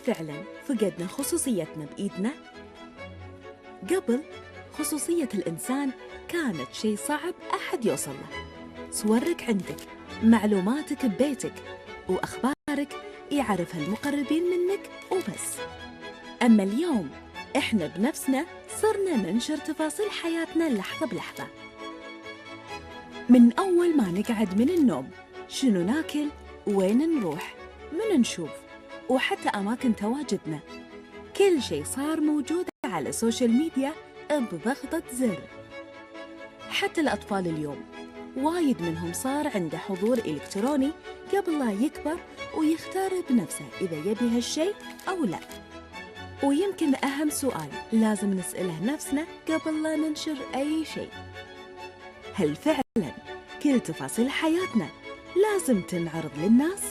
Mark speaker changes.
Speaker 1: فعلا فقدنا خصوصيتنا بإيدنا؟ قبل خصوصية الإنسان كانت شيء صعب أحد يوصل له. صورك عندك، معلوماتك ببيتك، وأخبارك يعرفها المقربين منك وبس. أما اليوم إحنا بنفسنا صرنا ننشر تفاصيل حياتنا لحظة بلحظة، من أول ما نقعد من النوم، شنو ناكل، وين نروح، من نشوف، وحتى أماكن تواجدنا. كل شيء صار موجود على السوشيال ميديا بضغطة زر. حتى الأطفال اليوم وايد منهم صار عنده حضور إلكتروني قبل لا يكبر ويختار بنفسه إذا يبي هالشيء أو لا. ويمكن أهم سؤال لازم نسأله نفسنا قبل لا ننشر أي شيء: هل فعلاً كل تفاصيل حياتنا لازم تنعرض للناس؟